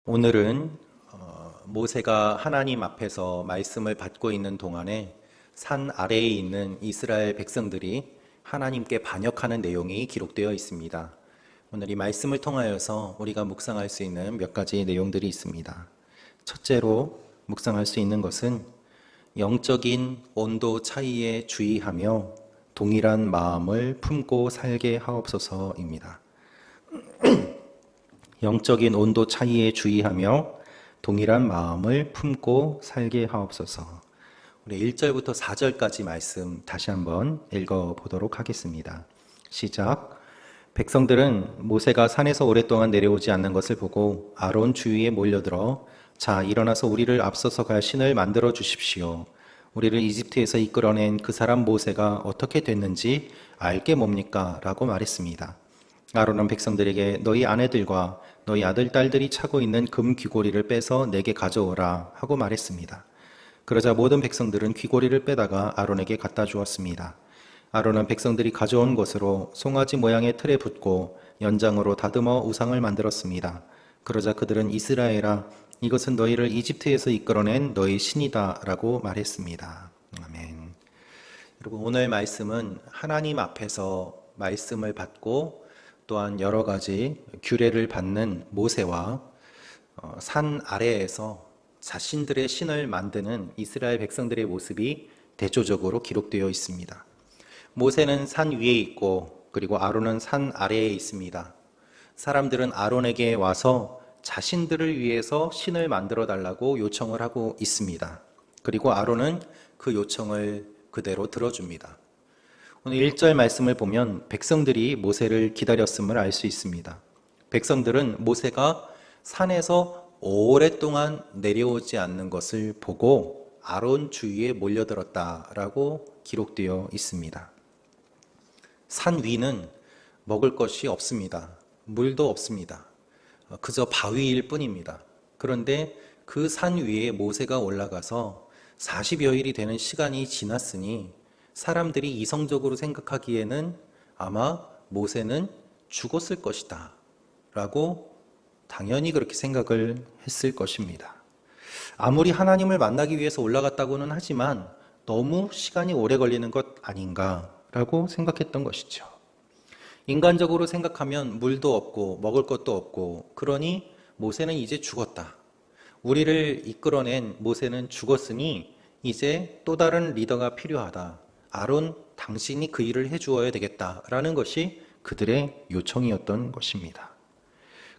오늘은 모세가 하나님 앞에서 말씀을 받고 있는 동안에 산 아래에 있는 이스라엘 백성들이 하나님께 반역하는 내용이 기록되어 있습니다. 오늘 이 말씀을 통하여서 우리가 묵상할 수 있는 몇 가지 내용들이 있습니다. 첫째로 묵상할 수 있는 것은 영적인 온도 차이에 주의하며 동일한 마음을 품고 살게 하옵소서입니다. 영적인 온도 차이에 주의하며 동일한 마음을 품고 살게 하옵소서. 우리 1절부터 4절까지 말씀 다시 한번 읽어보도록 하겠습니다. 시작. 백성들은 모세가 산에서 오랫동안 내려오지 않는 것을 보고 아론 주위에 몰려들어 자, 일어나서 우리를 앞서서 갈 신을 만들어 주십시오. 우리를 이집트에서 이끌어낸 그 사람 모세가 어떻게 됐는지 알게 뭡니까? 라고 말했습니다. 아론은 백성들에게 너희 아내들과 너희 아들, 딸들이 차고 있는 금 귀고리를 빼서 내게 가져오라 하고 말했습니다. 그러자 모든 백성들은 귀고리를 빼다가 아론에게 갖다 주었습니다. 아론은 백성들이 가져온 것으로 송아지 모양의 틀에 붓고 연장으로 다듬어 우상을 만들었습니다. 그러자 그들은 이스라엘아, 이것은 너희를 이집트에서 이끌어낸 너희 신이다 라고 말했습니다. 아멘. 여러분, 오늘 말씀은 하나님 앞에서 말씀을 받고 또한 여러 가지 규례를 받는 모세와 산 아래에서 자신들의 신을 만드는 이스라엘 백성들의 모습이 대조적으로 기록되어 있습니다. 모세는 산 위에 있고 그리고 아론은 산 아래에 있습니다. 사람들은 아론에게 와서 자신들을 위해서 신을 만들어 달라고 요청을 하고 있습니다. 그리고 아론은 그 요청을 그대로 들어줍니다. 오늘 1절 말씀을 보면 백성들이 모세를 기다렸음을 알 수 있습니다. 백성들은 모세가 산에서 오랫동안 내려오지 않는 것을 보고 아론 주위에 몰려들었다라고 기록되어 있습니다. 산 위는 먹을 것이 없습니다. 물도 없습니다. 그저 바위일 뿐입니다. 그런데 그 산 위에 모세가 올라가서 40여 일이 되는 시간이 지났으니 사람들이 이성적으로 생각하기에는 아마 모세는 죽었을 것이다 라고 당연히 그렇게 생각을 했을 것입니다. 아무리 하나님을 만나기 위해서 올라갔다고는 하지만 너무 시간이 오래 걸리는 것 아닌가 라고 생각했던 것이죠. 인간적으로 생각하면 물도 없고 먹을 것도 없고 그러니 모세는 이제 죽었다. 우리를 이끌어낸 모세는 죽었으니 이제 또 다른 리더가 필요하다. 아론, 당신이 그 일을 해주어야 되겠다라는 것이 그들의 요청이었던 것입니다.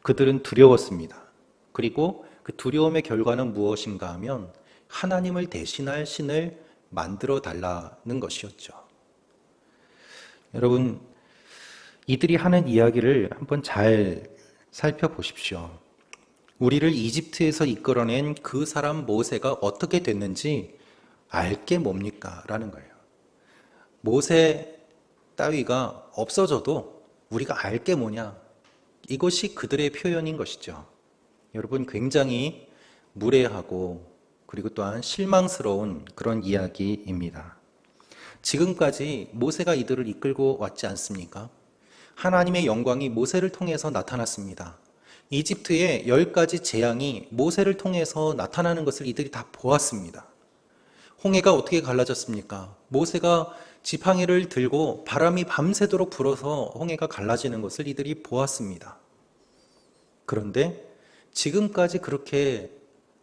그들은 두려웠습니다. 그리고 그 두려움의 결과는 무엇인가 하면 하나님을 대신할 신을 만들어 달라는 것이었죠. 여러분, 이들이 하는 이야기를 한번 잘 살펴보십시오. 우리를 이집트에서 이끌어낸 그 사람 모세가 어떻게 됐는지 알게 뭡니까? 라는 거예요. 모세 따위가 없어져도 우리가 알 게 뭐냐? 이것이 그들의 표현인 것이죠. 여러분, 굉장히 무례하고 그리고 또한 실망스러운 그런 이야기입니다. 지금까지 모세가 이들을 이끌고 왔지 않습니까? 하나님의 영광이 모세를 통해서 나타났습니다. 이집트의 10가지 재앙이 모세를 통해서 나타나는 것을 이들이 다 보았습니다. 홍해가 어떻게 갈라졌습니까? 모세가 지팡이를 들고 바람이 밤새도록 불어서 홍해가 갈라지는 것을 이들이 보았습니다. 그런데 지금까지 그렇게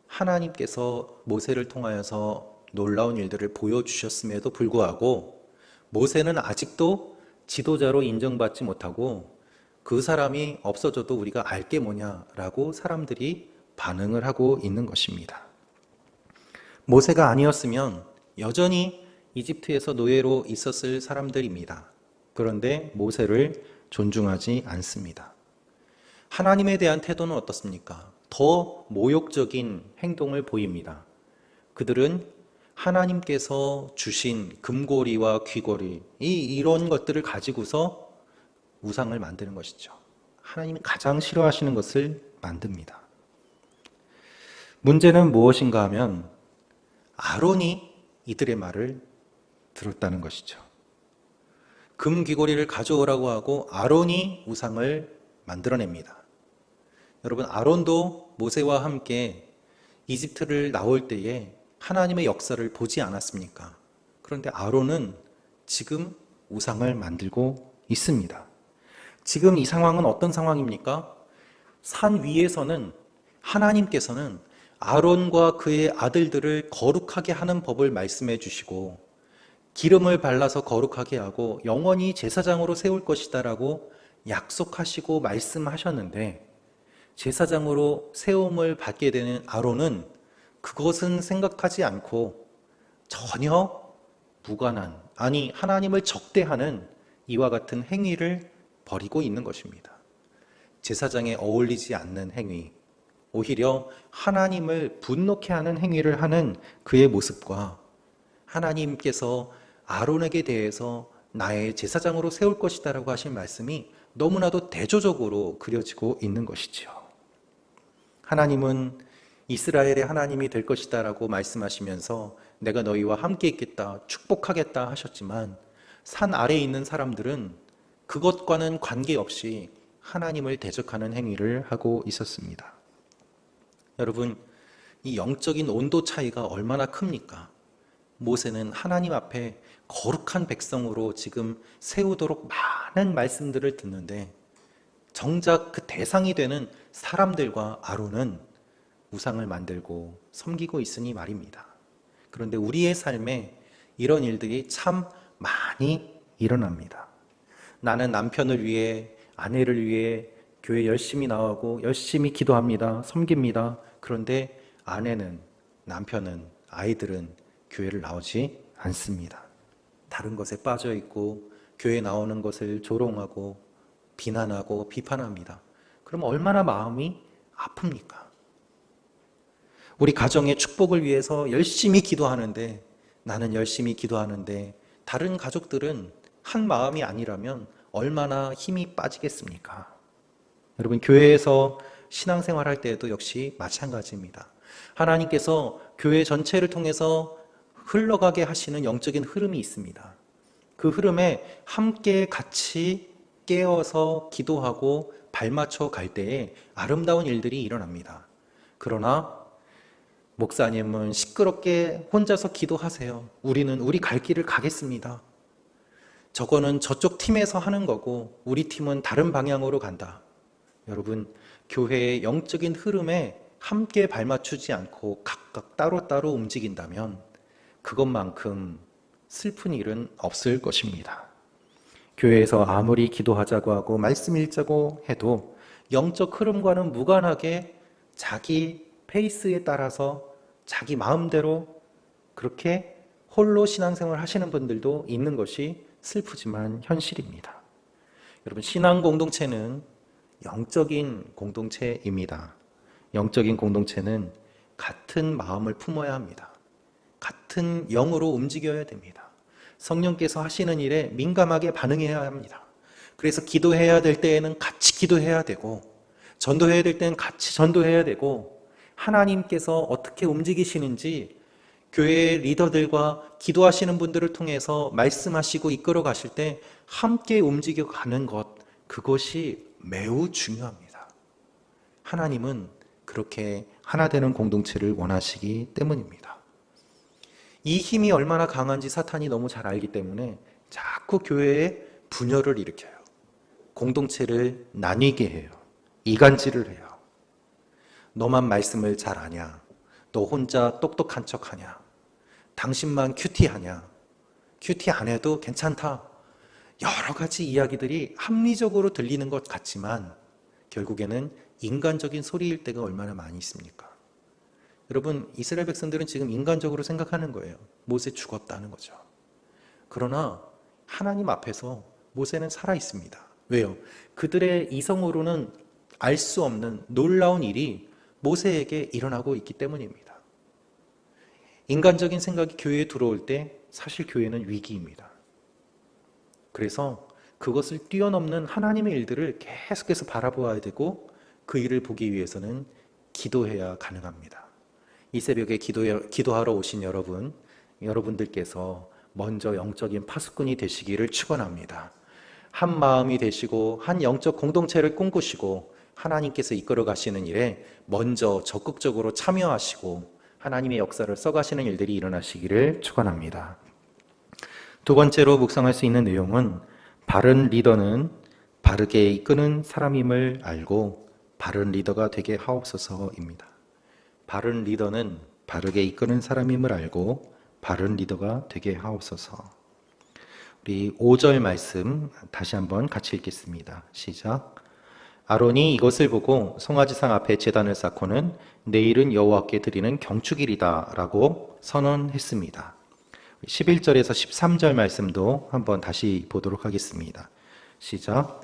하나님께서 모세를 통하여서 놀라운 일들을 보여주셨음에도 불구하고 모세는 아직도 지도자로 인정받지 못하고 그 사람이 없어져도 우리가 알 게 뭐냐라고 사람들이 반응을 하고 있는 것입니다. 모세가 아니었으면 여전히 이집트에서 노예로 있었을 사람들입니다. 그런데 모세를 존중하지 않습니다. 하나님에 대한 태도는 어떻습니까? 더 모욕적인 행동을 보입니다. 그들은 하나님께서 주신 금고리와 귀고리, 이런 것들을 가지고서 우상을 만드는 것이죠. 하나님이 가장 싫어하시는 것을 만듭니다. 문제는 무엇인가 하면 아론이 이들의 말을 들었다는 것이죠. 금 귀고리를 가져오라고 하고 아론이 우상을 만들어냅니다. 여러분, 아론도 모세와 함께 이집트를 나올 때에 하나님의 역사를 보지 않았습니까? 그런데 아론은 지금 우상을 만들고 있습니다. 지금 이 상황은 어떤 상황입니까? 산 위에서는 하나님께서는 아론과 그의 아들들을 거룩하게 하는 법을 말씀해 주시고 기름을 발라서 거룩하게 하고 영원히 제사장으로 세울 것이다라고 약속하시고 말씀하셨는데, 제사장으로 세움을 받게 되는 아론은 그것은 생각하지 않고 전혀 무관한, 아니 하나님을 적대하는 이와 같은 행위를 벌이고 있는 것입니다. 제사장에 어울리지 않는 행위, 오히려 하나님을 분노케 하는 행위를 하는 그의 모습과 하나님께서 아론에게 대해서 나의 제사장으로 세울 것이다 라고 하신 말씀이 너무나도 대조적으로 그려지고 있는 것이지요. 하나님은 이스라엘의 하나님이 될 것이다 라고 말씀하시면서 내가 너희와 함께 있겠다, 축복하겠다 하셨지만, 산 아래에 있는 사람들은 그것과는 관계없이 하나님을 대적하는 행위를 하고 있었습니다. 여러분, 이 영적인 온도 차이가 얼마나 큽니까? 모세는 하나님 앞에 거룩한 백성으로 지금 세우도록 많은 말씀들을 듣는데, 정작 그 대상이 되는 사람들과 아론은 우상을 만들고 섬기고 있으니 말입니다. 그런데 우리의 삶에 이런 일들이 참 많이 일어납니다. 나는 남편을 위해, 아내를 위해 교회 열심히 나오고 열심히 기도합니다. 섬깁니다. 그런데 아내는, 남편은, 아이들은 교회를 나오지 않습니다. 다른 것에 빠져 있고 교회 나오는 것을 조롱하고 비난하고 비판합니다. 그럼 얼마나 마음이 아픕니까? 우리 가정의 축복을 위해서 열심히 기도하는데, 나는 열심히 기도하는데 다른 가족들은 한 마음이 아니라면 얼마나 힘이 빠지겠습니까? 여러분, 교회에서 신앙생활 할 때에도 역시 마찬가지입니다. 하나님께서 교회 전체를 통해서 흘러가게 하시는 영적인 흐름이 있습니다. 그 흐름에 함께 같이 깨어서 기도하고 발맞춰 갈 때에 아름다운 일들이 일어납니다. 그러나 목사님은 시끄럽게 혼자서 기도하세요. 우리는 우리 갈 길을 가겠습니다. 저거는 저쪽 팀에서 하는 거고 우리 팀은 다른 방향으로 간다. 여러분, 교회의 영적인 흐름에 함께 발맞추지 않고 각각 따로따로 움직인다면 그것만큼 슬픈 일은 없을 것입니다. 교회에서 아무리 기도하자고 하고 말씀 읽자고 해도 영적 흐름과는 무관하게 자기 페이스에 따라서 자기 마음대로 그렇게 홀로 신앙생활 하시는 분들도 있는 것이 슬프지만 현실입니다. 여러분, 신앙 공동체는 영적인 공동체입니다. 영적인 공동체는 같은 마음을 품어야 합니다. 같은 영으로 움직여야 됩니다. 성령께서 하시는 일에 민감하게 반응해야 합니다. 그래서 기도해야 될 때에는 같이 기도해야 되고, 전도해야 될 때는 같이 전도해야 되고, 하나님께서 어떻게 움직이시는지 교회 리더들과 기도하시는 분들을 통해서 말씀하시고 이끌어 가실 때 함께 움직여 가는 것, 그것이 매우 중요합니다. 하나님은 그렇게 하나 되는 공동체를 원하시기 때문입니다. 이 힘이 얼마나 강한지 사탄이 너무 잘 알기 때문에 자꾸 교회에 분열을 일으켜요. 공동체를 나뉘게 해요. 이간질을 해요. 너만 말씀을 잘 아냐? 너 혼자 똑똑한 척하냐? 당신만 큐티하냐? 큐티 안 해도 괜찮다. 여러 가지 이야기들이 합리적으로 들리는 것 같지만 결국에는 인간적인 소리일 때가 얼마나 많이 있습니까? 여러분, 이스라엘 백성들은 지금 인간적으로 생각하는 거예요. 모세 죽었다는 거죠. 그러나 하나님 앞에서 모세는 살아 있습니다. 왜요? 그들의 이성으로는 알 수 없는 놀라운 일이 모세에게 일어나고 있기 때문입니다. 인간적인 생각이 교회에 들어올 때 사실 교회는 위기입니다. 그래서 그것을 뛰어넘는 하나님의 일들을 계속해서 바라보아야 되고, 그 일을 보기 위해서는 기도해야 가능합니다. 이 새벽에 기도하러 오신 여러분들께서 먼저 영적인 파수꾼이 되시기를 축원합니다. 한 마음이 되시고 한 영적 공동체를 꿈꾸시고 하나님께서 이끌어 가시는 일에 먼저 적극적으로 참여하시고 하나님의 역사를 써가시는 일들이 일어나시기를 축원합니다. 두 번째로 묵상할 수 있는 내용은 바른 리더는 바르게 이끄는 사람임을 알고 바른 리더가 되게 하옵소서입니다. 바른 리더는 바르게 이끄는 사람임을 알고 바른 리더가 되게 하옵소서. 우리 5절 말씀 다시 한번 같이 읽겠습니다. 시작. 아론이 이것을 보고 송아지상 앞에 제단을 쌓고는 내일은 여호와께 드리는 경축일이다 라고 선언했습니다. 11절에서 13절 말씀도 한번 다시 보도록 하겠습니다. 시작.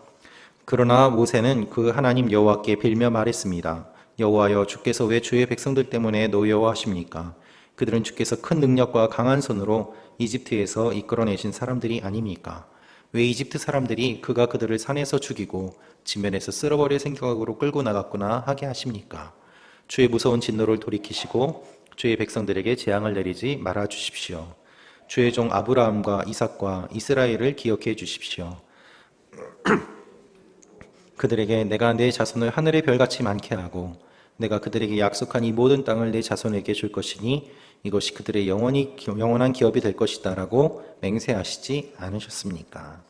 그러나 모세는 그 하나님 여호와께 빌며 말했습니다. 여호와여, 주께서 왜 주의 백성들 때문에 노여워하십니까? 그들은 주께서 큰 능력과 강한 손으로 이집트에서 이끌어내신 사람들이 아닙니까? 왜 이집트 사람들이 그가 그들을 산에서 죽이고 지면에서 쓸어버릴 생각으로 끌고 나갔구나 하게 하십니까? 주의 무서운 진노를 돌이키시고 주의 백성들에게 재앙을 내리지 말아 주십시오. 주의 종 아브라함과 이삭과 이스라엘을 기억해 주십시오. 그들에게 내가 내 자손을 하늘의 별같이 많게 하고 내가 그들에게 약속한 이 모든 땅을 내 자손에게 줄 것이니 이것이 그들의 영원한 기업이 될 것이다 라고 맹세하시지 않으셨습니까?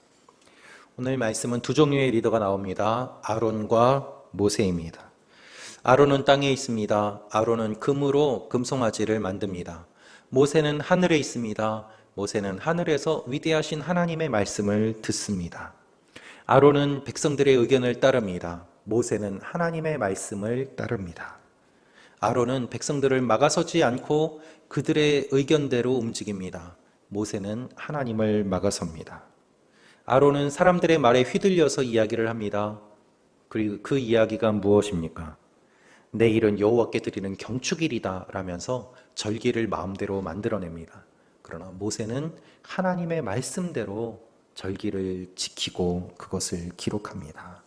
오늘 말씀은 두 종류의 리더가 나옵니다. 아론과 모세입니다. 아론은 땅에 있습니다. 아론은 금으로 금송아지를 만듭니다. 모세는 하늘에 있습니다. 모세는 하늘에서 위대하신 하나님의 말씀을 듣습니다. 아론은 백성들의 의견을 따릅니다. 모세는 하나님의 말씀을 따릅니다. 아론은 백성들을 막아서지 않고 그들의 의견대로 움직입니다. 모세는 하나님을 막아섭니다. 아론은 사람들의 말에 휘둘려서 이야기를 합니다. 그리고 그 이야기가 무엇입니까? 내일은 여호와께 드리는 경축일이다 라면서 절기를 마음대로 만들어냅니다. 그러나 모세는 하나님의 말씀대로 절기를 지키고 그것을 기록합니다.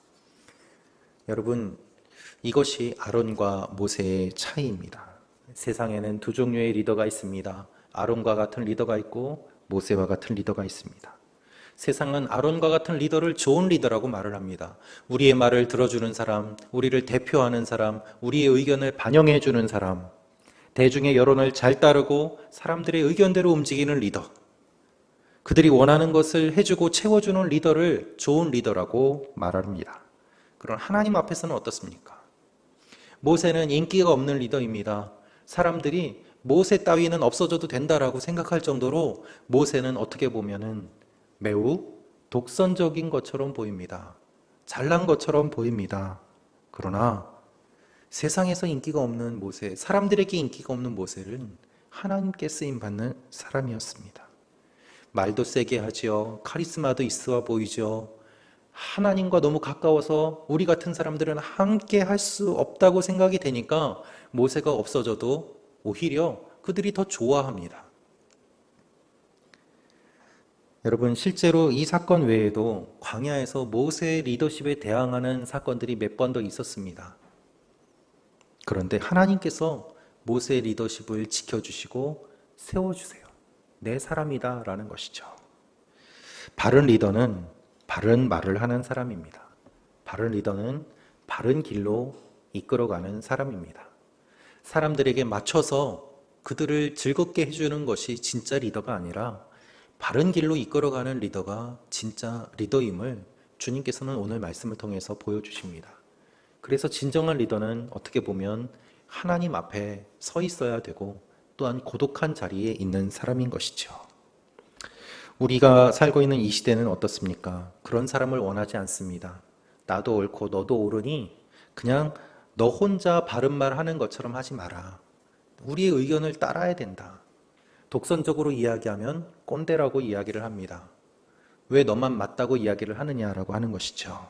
여러분, 이것이 아론과 모세의 차이입니다. 세상에는 두 종류의 리더가 있습니다. 아론과 같은 리더가 있고 모세와 같은 리더가 있습니다. 세상은 아론과 같은 리더를 좋은 리더라고 말을 합니다. 우리의 말을 들어주는 사람, 우리를 대표하는 사람, 우리의 의견을 반영해주는 사람, 대중의 여론을 잘 따르고 사람들의 의견대로 움직이는 리더, 그들이 원하는 것을 해주고 채워주는 리더를 좋은 리더라고 말합니다. 그러나 하나님 앞에서는 어떻습니까? 모세는 인기가 없는 리더입니다. 사람들이 모세 따위는 없어져도 된다라고 생각할 정도로 모세는 어떻게 보면은 매우 독선적인 것처럼 보입니다. 잘난 것처럼 보입니다. 그러나 세상에서 인기가 없는 모세, 사람들에게 인기가 없는 모세는 하나님께 쓰임받는 사람이었습니다. 말도 세게 하지요. 카리스마도 있어 보이죠. 하나님과 너무 가까워서 우리 같은 사람들은 함께 할 수 없다고 생각이 되니까 모세가 없어져도 오히려 그들이 더 좋아합니다. 여러분, 실제로 이 사건 외에도 광야에서 모세의 리더십에 대항하는 사건들이 몇 번 더 있었습니다. 그런데 하나님께서 모세의 리더십을 지켜주시고 세워주세요. 내 사람이다 라는 것이죠. 바른 리더는 바른 말을 하는 사람입니다. 바른 리더는 바른 길로 이끌어가는 사람입니다. 사람들에게 맞춰서 그들을 즐겁게 해주는 것이 진짜 리더가 아니라 바른 길로 이끌어가는 리더가 진짜 리더임을 주님께서는 오늘 말씀을 통해서 보여주십니다. 그래서 진정한 리더는 어떻게 보면 하나님 앞에 서 있어야 되고 또한 고독한 자리에 있는 사람인 것이죠. 우리가 살고 있는 이 시대는 어떻습니까? 그런 사람을 원하지 않습니다. 나도 옳고 너도 옳으니 그냥 너 혼자 바른 말 하는 것처럼 하지 마라. 우리의 의견을 따라야 된다. 독선적으로 이야기하면 꼰대라고 이야기를 합니다. 왜 너만 맞다고 이야기를 하느냐라고 하는 것이죠.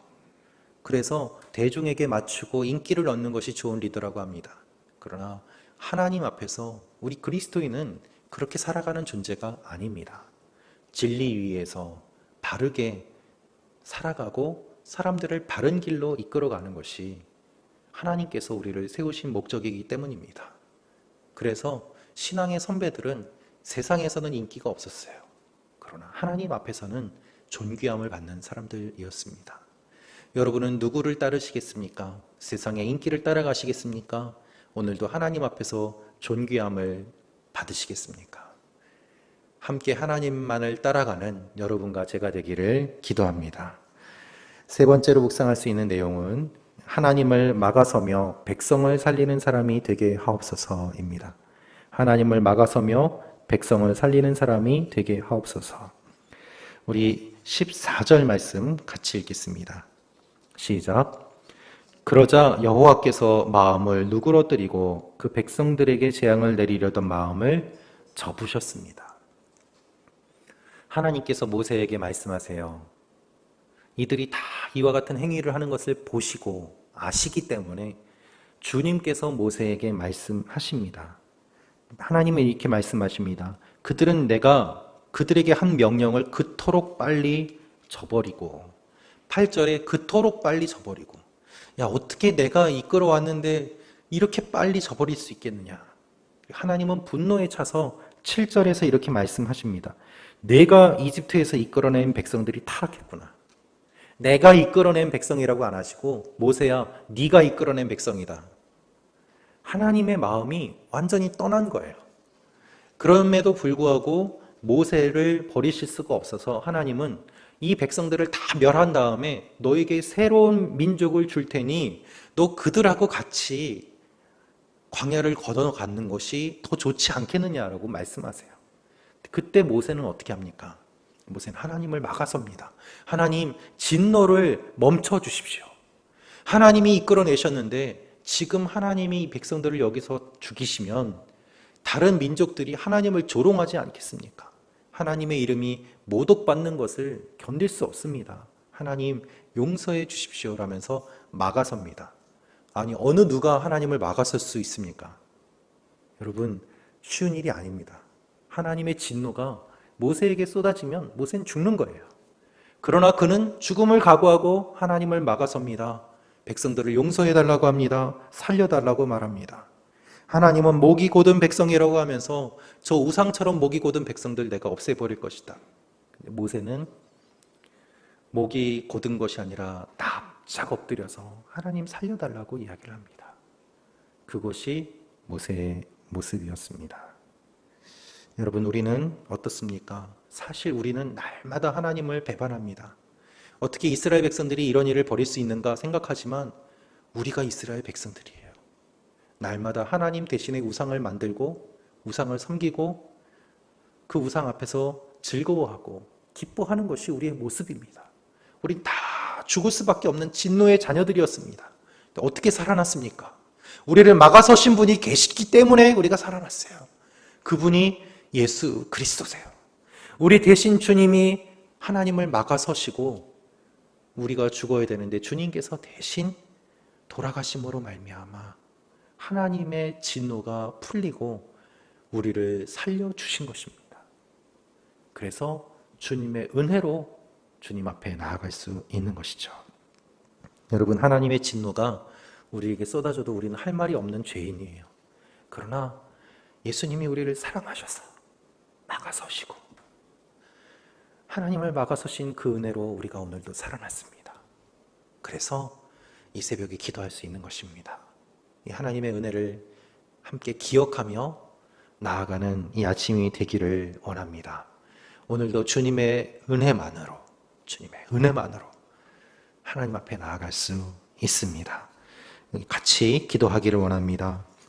그래서 대중에게 맞추고 인기를 얻는 것이 좋은 리더라고 합니다. 그러나 하나님 앞에서 우리 그리스도인은 그렇게 살아가는 존재가 아닙니다. 진리 위에서 바르게 살아가고 사람들을 바른 길로 이끌어가는 것이 하나님께서 우리를 세우신 목적이기 때문입니다. 그래서 신앙의 선배들은 세상에서는 인기가 없었어요. 그러나 하나님 앞에서는 존귀함을 받는 사람들이었습니다. 여러분은 누구를 따르시겠습니까? 세상의 인기를 따라가시겠습니까? 오늘도 하나님 앞에서 존귀함을 받으시겠습니까? 함께 하나님만을 따라가는 여러분과 제가 되기를 기도합니다. 세 번째로 묵상할 수 있는 내용은 하나님을 막아서며 백성을 살리는 사람이 되게 하옵소서입니다. 하나님을 막아서며 백성을 살리는 사람이 되게 하옵소서. 우리 14절 말씀 같이 읽겠습니다. 시작. 그러자 여호와께서 마음을 누그러뜨리고 그 백성들에게 재앙을 내리려던 마음을 접으셨습니다. 하나님께서 모세에게 말씀하세요. 이들이 다 이와 같은 행위를 하는 것을 보시고 아시기 때문에 주님께서 모세에게 말씀하십니다. 하나님은 이렇게 말씀하십니다. 그들은 내가 그들에게 한 명령을 그토록 빨리 저버리고, 8절에 그토록 빨리 저버리고, 야, 어떻게 내가 이끌어 왔는데 이렇게 빨리 저버릴 수 있겠느냐. 하나님은 분노에 차서 7절에서 이렇게 말씀하십니다. 내가 이집트에서 이끌어낸 백성들이 타락했구나. 내가 이끌어낸 백성이라고 안 하시고, 모세야, 네가 이끌어낸 백성이다. 하나님의 마음이 완전히 떠난 거예요. 그럼에도 불구하고 모세를 버리실 수가 없어서 하나님은 이 백성들을 다 멸한 다음에 너에게 새로운 민족을 줄 테니 너 그들하고 같이 광야를 건너가는 것이 더 좋지 않겠느냐라고 말씀하세요. 그때 모세는 어떻게 합니까? 모세는 하나님을 막아섭니다. 하나님, 진노를 멈춰 주십시오. 하나님이 이끌어내셨는데 지금 하나님이 이 백성들을 여기서 죽이시면 다른 민족들이 하나님을 조롱하지 않겠습니까? 하나님의 이름이 모독받는 것을 견딜 수 없습니다. 하나님 용서해 주십시오라면서 막아섭니다. 아니, 어느 누가 하나님을 막아설 수 있습니까? 여러분, 쉬운 일이 아닙니다. 하나님의 진노가 모세에게 쏟아지면 모세는 죽는 거예요. 그러나 그는 죽음을 각오하고 하나님을 막아섭니다. 백성들을 용서해달라고 합니다. 살려달라고 말합니다. 하나님은 목이 곧은 백성이라고 하면서 저 우상처럼 목이 곧은 백성들 내가 없애버릴 것이다. 근데 모세는 목이 곧은 것이 아니라 납작 엎드려서 하나님 살려달라고 이야기를 합니다. 그것이 모세의 모습이었습니다. 여러분, 우리는 어떻습니까? 사실 우리는 날마다 하나님을 배반합니다. 어떻게 이스라엘 백성들이 이런 일을 벌일 수 있는가 생각하지만 우리가 이스라엘 백성들이에요. 날마다 하나님 대신에 우상을 만들고 우상을 섬기고 그 우상 앞에서 즐거워하고 기뻐하는 것이 우리의 모습입니다. 우린 다 죽을 수밖에 없는 진노의 자녀들이었습니다. 어떻게 살아났습니까? 우리를 막아서신 분이 계시기 때문에 우리가 살아났어요. 그분이 예수 그리스도세요. 우리 대신 주님이 하나님을 막아서시고 우리가 죽어야 되는데 주님께서 대신 돌아가심으로 말미암아 하나님의 진노가 풀리고 우리를 살려주신 것입니다. 그래서 주님의 은혜로 주님 앞에 나아갈 수 있는 것이죠. 여러분, 하나님의 진노가 우리에게 쏟아져도 우리는 할 말이 없는 죄인이에요. 그러나 예수님이 우리를 사랑하셔서 막아서시고 하나님을 막아서신 그 은혜로 우리가 오늘도 살아났습니다. 그래서 이 새벽에 기도할 수 있는 것입니다. 이 하나님의 은혜를 함께 기억하며 나아가는 이 아침이 되기를 원합니다. 오늘도 주님의 은혜만으로 하나님 앞에 나아갈 수 있습니다. 같이 기도하기를 원합니다.